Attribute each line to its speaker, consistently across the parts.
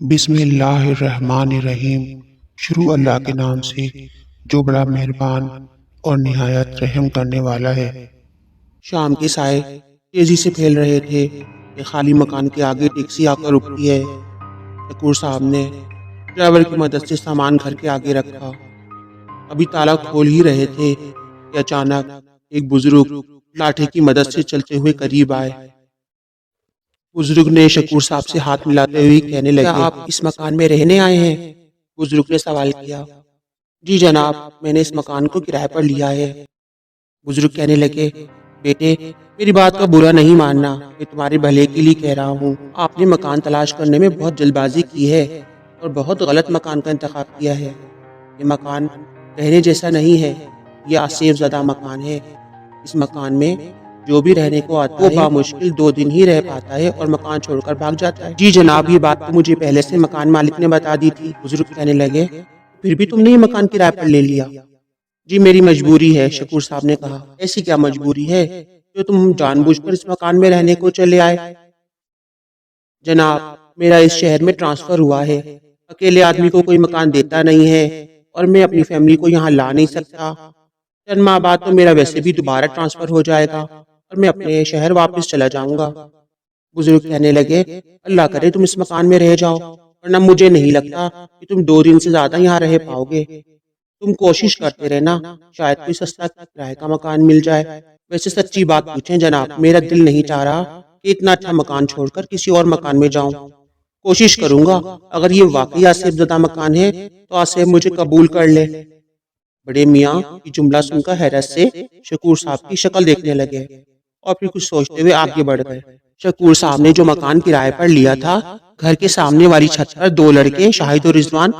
Speaker 1: بسم اللہ الرحمن الرحیم۔ شروع اللہ کے نام سے جو بڑا مہربان اور نہایت رحم کرنے والا ہے۔
Speaker 2: شام کے سائے تیزی سے پھیل رہے تھے کہ خالی مکان کے آگے ٹیکسی آ کر رکتی ہے۔ شکور صاحب نے ڈرائیور کی مدد سے سامان گھر کے آگے رکھا۔ ابھی تالا کھول ہی رہے تھے کہ اچانک ایک بزرگ لاٹھی کی مدد سے چلتے ہوئے قریب آئے۔ بزرگ نے شکور صاحب سے ہاتھ ملاتے ہوئے کہنے لگے، کیا آپ اس مکان میں رہنے آئے ہیں؟ بزرگ نے سوال کیا۔ جی جناب، میں نے اس مکان کو کرائے پر لیا ہے۔ بزرگ کہنے لگے، بیٹے میری بات کا برا نہیں ماننا، میں تمہارے بھلے کے لیے کہہ رہا ہوں۔ آپ نے مکان تلاش کرنے میں بہت جلد بازی کی ہے اور بہت غلط مکان کا انتخاب کیا ہے۔ یہ مکان رہنے جیسا نہیں ہے، یہ آصف زدہ مکان ہے۔ اس مکان میں جو بھی رہنے کو آتا ہے وہ بامشکل 2 دن ہی رہ پاتا ہے اور مکان چھوڑ کر بھاگ جاتا ہے۔ جی جناب، یہ بات تو مجھے پہلے سے مکان مالک نے بتا دی تھی۔ بزرگ کہنے لگے، پھر بھی تم نے یہ مکان کرائے پر لے لیا؟ جی میری مجبوری ہے، شکور صاحب نے کہا۔ ایسی کیا مجبوری ہے جو تم جان بوجھ کر اس مکان میں رہنے کو چلے آئے؟ جناب میرا اس شہر میں ٹرانسفر ہوا ہے، اکیلے آدمی کو کوئی مکان دیتا نہیں ہے اور میں اپنی فیملی کو یہاں لا نہیں سکتا۔ چند ماہ بعد تو میرا ویسے بھی دوبارہ ٹرانسفر ہو جائے گا اور میں اپنے شہر واپس چلا جاؤں گا۔ بزرگ کہنے لگے، اللہ کرے تم اس مکان میں رہ جاؤ، ورنہ مجھے نہیں لگتا کہ تم 2 دن سے زیادہ یہاں رہ پاؤ گے۔ تم کوشش کرتے رہنا، شاید کوئی سستا کرائے کا مکان مل جائے۔ ویسے سچی بات پوچھیں جناب، میرا دل نہیں چاہ رہا کہ اتنا اچھا مکان چھوڑ کر کسی اور مکان میں جاؤں۔ کوشش کروں گا، اگر یہ واقعی آصف زدہ مکان ہے تو آصف مجھے قبول کر لے۔ بڑے میاں یہ جملہ سن کر حیرت سے شکور صاحب کی شکل دیکھنے لگے اور پھر کچھ سوچتے ہوئے آگے بڑھ گئے۔ شکور صاحب نے جو مکان کرائے پر لیا تھا، گھر کے سامنے والی چھت پر 2 لڑکے شاہد اور رضوان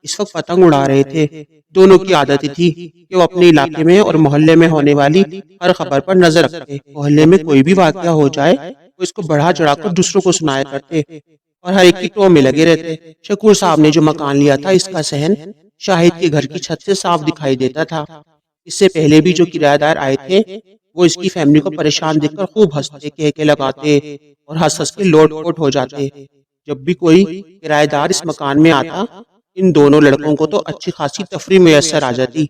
Speaker 2: اس وقت پتنگ اڑا رہے تھے۔ دونوں کی عادت تھی کہ وہ اپنے علاقے میں اور محلے میں ہونے والی ہر خبر پر نظر رکھتے۔ محلے میں کوئی بھی واقعہ ہو جائے وہ اس کو بڑھا چڑھا کر دوسروں کو سنایا کرتے اور ہر ایک کی ٹو میں لگے رہتے۔ شکور صاحب نے جو مکان لیا تھا، اس کا صحن شاہد کے گھر کی چھت سے صاف دکھائی دیتا تھا۔ اس سے پہلے بھی جو کرایہ دار آئے تھے وہ اس کی فیملی کو پریشان دیکھ کر خوب ہنستے، کہکے لگاتے اور ہنس ہنس کے لوٹ پوٹ ہو جاتے۔ جب بھی کوئی کرایہ دار اس مکان میں آتا، ان دونوں لڑکوں کو تو اچھی خاصی تفریح میسر آ جاتی۔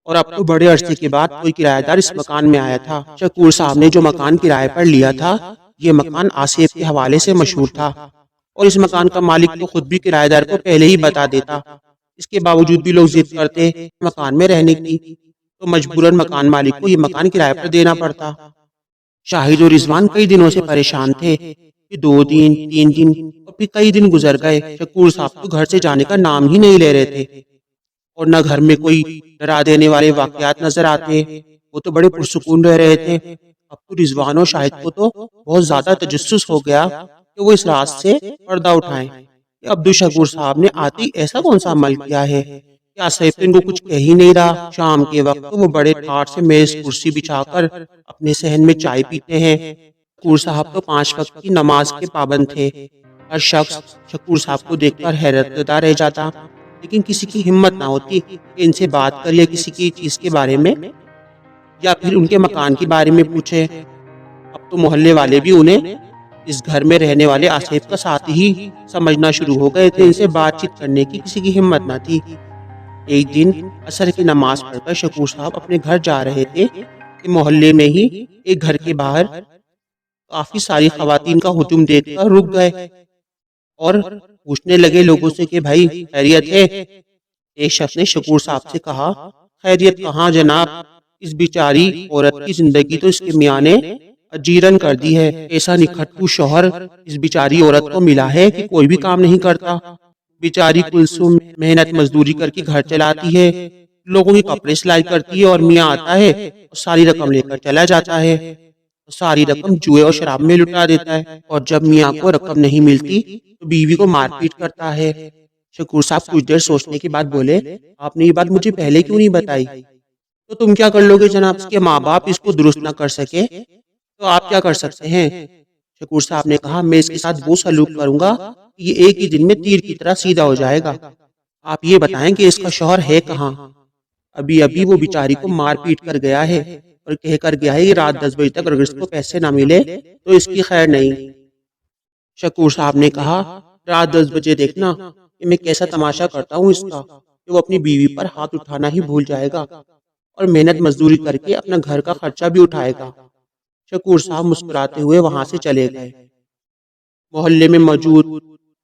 Speaker 2: اور اب تو بڑے عرصے کے بعد کوئی کرایہ دار اس مکان میں آیا تھا۔ شکور صاحب نے جو مکان کرایہ پر لیا تھا، یہ مکان آصف کے حوالے سے مشہور تھا اور اس مکان کا مالک تو خود بھی کرایہ دار کو پہلے ہی بتا دیتا۔ اس کے باوجود بھی لوگ ضد کرتے مکان میں رہنے کی، تو مجبوراً مکان مالک کو یہ مکان کرایہ پر دینا پڑتا۔ شاہد اور رضوان کئی دنوں سے پریشان تھے کہ 2 دن 3 دن اور پھر کئی دن گزر گئے، شکور صاحب تو گھر سے جانے کا نام ہی نہیں لے رہے تھے اور نہ گھر میں کوئی ڈرا دینے والے واقعات نظر آتے۔ وہ تو بڑے پرسکون رہ رہے تھے۔ اب تو رضوان اور شاہد کو تو بہت زیادہ تجسس ہو گیا کہ وہ اس راز سے پردہ اٹھائیں کہ عبد الشکور صاحب نے آتے ہی ایسا کون سا عمل کیا ہے کہ آصف ان کو کچھ کہہ ہی نہیں رہا۔ شام کے وقت تو وہ بڑے ٹھاٹ سے میز کرسی بچھا کر اپنے صحن میں چائے پیتے ہیں۔ شکور صاحب تو 5 وقت کی نماز کے پابند تھے۔ ہر شخص شکور صاحب کو دیکھ کر حیرت زدہ رہ جاتا، لیکن کسی کی ہمت نہ ہوتی کہ ان سے بات کر لے کسی کی چیز کے بارے میں یا پھر ان کے مکان کے بارے میں پوچھے۔ اب تو محلے والے بھی انہیں اس گھر میں رہنے والے آصف کا ساتھ ہی سمجھنا شروع ہو گئے تھے۔ ان سے بات چیت کرنے کی کسی کی ہمت نہ تھی۔ ایک دن عصر کی نماز پڑھ کر شکور صاحب اپنے گھر جا رہے تھے کہ محلے میں ہی ایک گھر کے باہر کافی ساری خواتین کا ہجوم دیکھ کر رک گئے اور پوچھنے لگے لوگوں سے کہ بھائی خیریت ہے؟ ایک شخص نے شکور صاحب سے کہا، خیریت کہاں جناب، اس بیچاری عورت کی زندگی تو اس کے میاں نے اجیرن کر دی ہے۔ ایسا نکھٹو شوہر اس بیچاری عورت کو ملا ہے کہ کوئی بھی کام نہیں کرتا۔ بیچاری کلثوم محنت مزدوری کر کے گھر چلاتی ہے، لوگوں کے کپڑے سلائی کرتی ہے اور میاں آتا ہے اور ساری رقم لے کر چلا جاتا ہے، ساری رقم جوئے اور شراب میں لٹا دیتا ہے، اور جب میاں کو رقم نہیں ملتی تو بیوی کو مار پیٹ کرتا ہے۔ شکور صاحب کچھ دیر سوچنے کے بعد بولے، آپ نے یہ بات مجھے پہلے کیوں نہیں بتائی؟ تو تم کیا کر لو گے جناب؟ اس کے ماں باپ اس کو درست نہ کر سکے تو آپ کیا کر سکتے ہیں؟ شکور صاحب نے کہا، میں اس کے ساتھ وہ سلوک کروں گا کہ یہ ایک ہی دن میں تیر کی طرح سیدھا ہو جائے گا۔ آپ یہ بتائیں کہ اس کا شوہر ہے کہاں؟ ابھی ابھی وہ بیچاری کو مار پیٹ کر گیا ہے اور کہہ کر گیا ہے کہ رات 10 بجے تک اگر اس کو پیسے نہ ملے تو اس کی خیر نہیں۔ شکور صاحب نے کہا، رات 10 بجے دیکھنا کہ میں کیسا تماشا کرتا ہوں اس کا، کہ وہ اپنی بیوی پر ہاتھ اٹھانا ہی بھول جائے گا اور محنت مزدوری کر کے اپنا گھر کا خرچہ بھی اٹھائے گا۔ شکور صاحب مسکراتے ہوئے وہاں سے چلے گئے۔ محلے میں موجود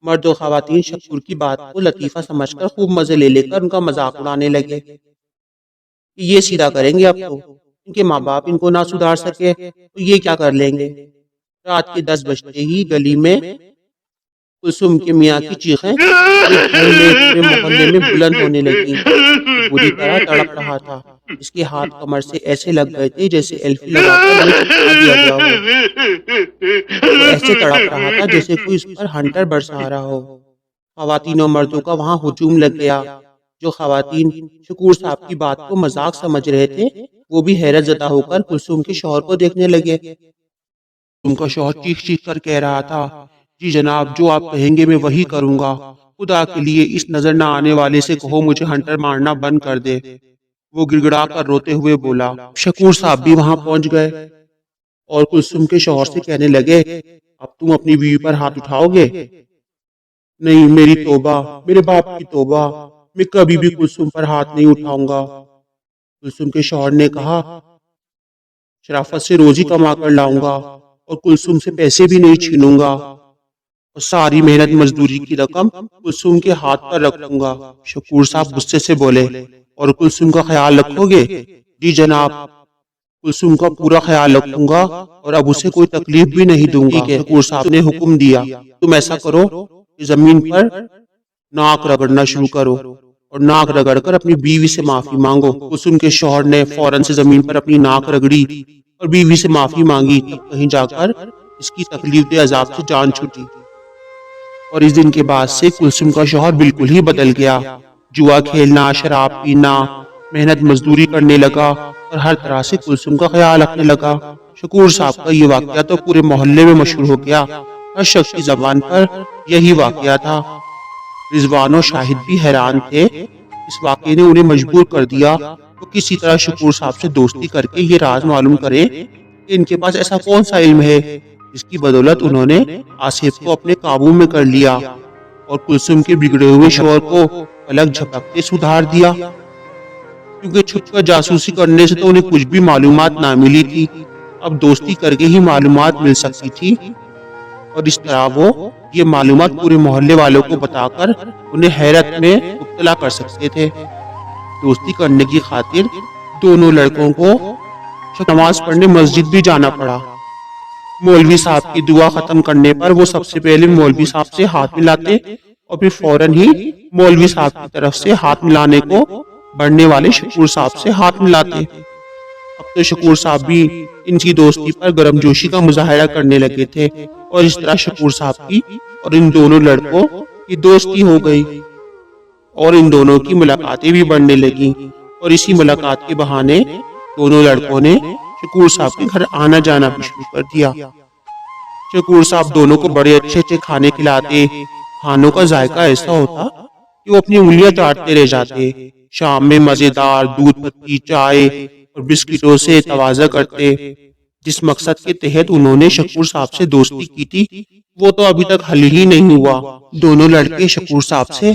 Speaker 2: مرد و خواتین شکور کی بات کو لطیفہ سمجھ کر خوب مزے لے کر ان کا مذاق اڑانے لگے کہ یہ سیدھا کریں گے اب تو، ان کے ماں باپ ان کو نہ سدھار سکے تو یہ کیا کر لیں گے۔ رات کے 10 بجتے ہی گلی میں کلثوم کے میاں کی چیخیں ایک گھر میں پورے محلے میں بلند ہونے لگی۔ وہ بری طرح تڑپ رہا تھا، اس کے ہاتھ کمر سے ایسے لگ گئے تھے جیسے ایلفی لگا کر انہیں چپکا دیا گیا ہو۔ وہ ایسے تڑپ رہا تھا جیسے کوئی اس پر ہنٹر برسا رہا ہو۔ خواتین و مردوں کا وہاں ہجوم لگ گیا۔ جو خواتین شکور صاحب کی بات کو مذاق سمجھ رہے تھے وہ بھی حیرت زدہ ہو کر کلثوم کے شوہر کو دیکھنے لگے۔
Speaker 1: ان کا شوہر چیخ چیخ کر کہہ رہا تھا، جی جناب، جو آپ کہیں گے میں وہی کروں گا، خدا کے لیے اس نظر نہ آنے والے سے کہو مجھے ہنٹر مارنا بند کر دے۔ وہ گڑ گڑا کر روتے ہوئے بولا۔ شکور صاحب بھی وہاں پہنچ گئے اور کلثوم کے شوہر سے کہنے لگے، اب تم اپنی بیوی پر ہاتھ اٹھاؤ گے؟ نہیں، میری توبہ، میرے باپ کی توبہ، میں کبھی بھی کلثوم پر ہاتھ نہیں اٹھاؤں گا۔ کلثوم کے شوہر نے کہا، شرافت سے روزی کما کر لاؤں گا اور کلثوم سے پیسے بھی نہیں چھینوں گا اور ساری محنت مزدوری کی رقم کلثوم کے ہاتھ پر رکھوں گا۔ شکور صاحب غصے سے بولے، اور کلثوم کا خیال رکھو گے؟ جی جناب، کلثوم کا پورا خیال رکھوں گا اور اب اسے کوئی تکلیف بھی نہیں دوں گا۔ شکور صاحب نے حکم دیا، تم ایسا کرو کہ زمین پر ناک رگڑنا شروع کرو اور ناک رگڑ کر اپنی بیوی سے معافی مانگو۔ کلثوم کے شوہر نے فوراً سے زمین پر اپنی ناک رگڑی اور بیوی سے معافی مانگی، تب کہیں جا کر اس کی تکلیف دہ عذاب سے جان چھوٹی۔ اور اس دن کے بعد سے کلثوم کا شوہر بالکل ہی بدل گیا۔ جوا کھیلنا، شراب پینا، محنت مزدوری کرنے لگا اور ہر طرح سے کلثوم کا خیال رکھنے لگا۔ شکور صاحب کا یہ واقعہ تو پورے محلے میں مشہور ہو گیا، ہر شخص کی زبان پر یہی واقعہ تھا۔ رضوان و شاہد بھی حیران تھے۔ اس واقعے نے انہیں مجبور کر دیا وہ کسی طرح شکور صاحب سے دوستی کر کے یہ راز معلوم کرے کہ ان کے پاس ایسا کون سا علم ہے جس کی بدولت انہوں نے آصف کو اپنے قابو میں کر لیا اور کلثوم کے بگڑے ہوئے شوہر کو پلک جھپکتے سدھار دیا۔ کیونکہ چھپ کر جاسوسی کرنے سے تو انہیں کچھ بھی معلومات نہ ملی تھی، اب دوستی کر کے ہی معلومات مل سکتی تھی، اور اس طرح وہ یہ معلومات پورے محلے والوں کو بتا کر انہیں حیرت میں مبتلا کر سکتے تھے۔ دوستی کرنے کی خاطر دونوں لڑکوں کو نماز پڑھنے مسجد بھی جانا پڑا۔ مولوی صاحب کی دعا ختم کرنے پر وہ سب سے پہلے مولوی صاحب سے ہاتھ ملاتے اور پھر فوراً ہی مولوی صاحب کی طرف سے ہاتھ ملانے کو بڑھنے والے شکور صاحب سے ہاتھ ملاتے۔ اب تو شکور صاحب بھی ان کی دوستی پر گرم جوشی کا مظاہرہ کرنے لگے تھے، اور اس طرح شکور صاحب کی اور ان دونوں لڑکوں کی دوستی ہو گئی اور ان دونوں کی ملاقاتیں بھی بڑھنے لگیں، اور اسی ملاقات کے بہانے دونوں لڑکوں نے شکور صاحب کے گھر آنا جانا بھی شروع کر دیا۔ شکور صاحب دونوں کو بڑے اچھے اچھے کھانے کھلاتے، کھانوں کا ذائقہ ایسا ہوتا کہ وہ اپنی انگلیاں چاٹتے رہ جاتے۔ شام میں مزیدار دودھ پتی، چائے اور بسکٹوں سے تواضع کرتے۔ جس مقصد کے تحت انہوں نے شکور صاحب سے دوستی کی تھی وہ تو ابھی تک حل ہی نہیں ہوا۔ دونوں لڑکے شکور صاحب سے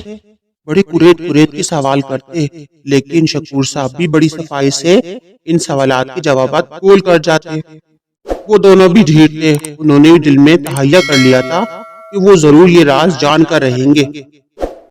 Speaker 1: بڑے کریت کریت کے سوال کرتے، لیکن شکور صاحب بھی بڑی صفائی سے ان سوالات کے جوابات گول کر جاتے۔ وہ دونوں بھی ڈھیر تھے، انہوں نے دل میں تہیہ کر لیا تھا کہ وہ ضرور یہ راز جان کر رہیں گے۔